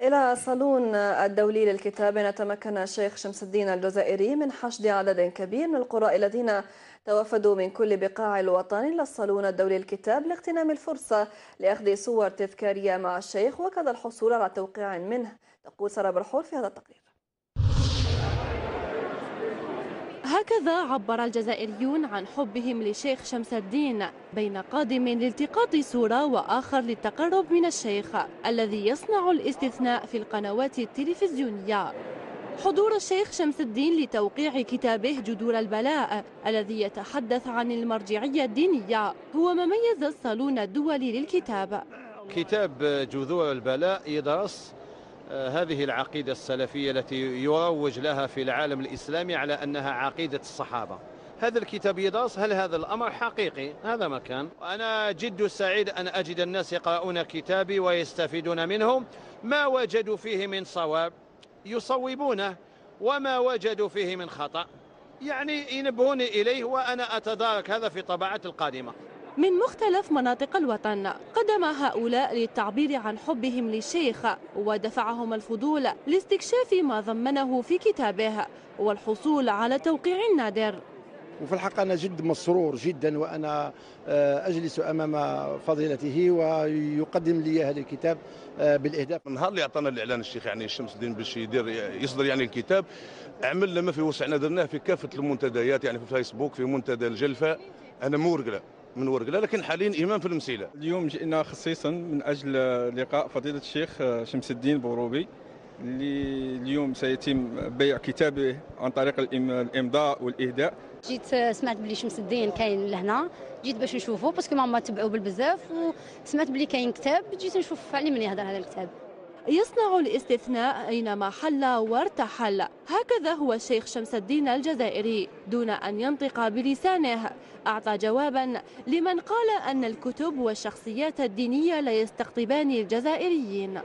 إلى الصالون الدولي للكتاب يتمكن الشيخ شمس الدين الجزائري من حشد عدد كبير من القراء الذين توافدوا من كل بقاع الوطن إلى الصالون الدولي للكتاب لاغتنام الفرصة لأخذ صور تذكارية مع الشيخ وكذا الحصول على توقيع منه. تقول سارة برحور في هذا التقرير. هكذا عبر الجزائريون عن حبهم لشيخ شمس الدين بين قادم لالتقاط صورة وآخر للتقرب من الشيخ الذي يصنع الاستثناء في القنوات التلفزيونية. حضور الشيخ شمس الدين لتوقيع كتابه جذور البلاء الذي يتحدث عن المرجعية الدينية هو ما ميز الصالون الدولي للكتاب. كتاب جذور البلاء يدرس هذه العقيدة السلفية التي يروج لها في العالم الإسلامي على أنها عقيدة الصحابة. هذا الكتاب يدرس هل هذا الأمر حقيقي؟ هذا ما كان. أنا جد سعيد أن أجد الناس يقرؤون كتابي ويستفيدون منه، ما وجدوا فيه من صواب يصوبونه وما وجدوا فيه من خطأ يعني ينبهوني إليه، وأنا أتدارك هذا في طبعات القادمة. من مختلف مناطق الوطن قدم هؤلاء للتعبير عن حبهم للشيخ ودفعهم الفضول لاستكشاف ما ضمنه في كتابه والحصول على توقيع نادر. وفي الحق أنا جد مسرور جدا وأنا أجلس أمام فضيلته ويقدم لي هذا الكتاب بالإهداء. النهار اللي أعطانا الإعلان الشيخ يعني شمس الدين باش يصدر يعني الكتاب، عملنا ما في وسعنا درناه في كافة المنتديات، يعني في فيسبوك، في منتدى الجلفة. أنا من ورقلة لكن حاليا إمام في المسيلة. اليوم جئنا خصيصا من أجل لقاء فضيلة الشيخ شمس الدين بوروبي اللي اليوم سيتم بيع كتابه عن طريق الإمضاء والإهداء. جيت سمعت بلي شمس الدين كاين لهنا، جيت باش نشوفه باسكو ماما تبعوا بالبزاف، وسمعت بلي كاين كتاب جيت نشوف على من يهضر هذا الكتاب. يصنع الاستثناء أينما حل وارتحل، هكذا هو الشيخ شمس الدين الجزائري دون أن ينطق بلسانه. أعطى جوابا لمن قال أن الكتب والشخصيات الدينية لا يستقطبان الجزائريين.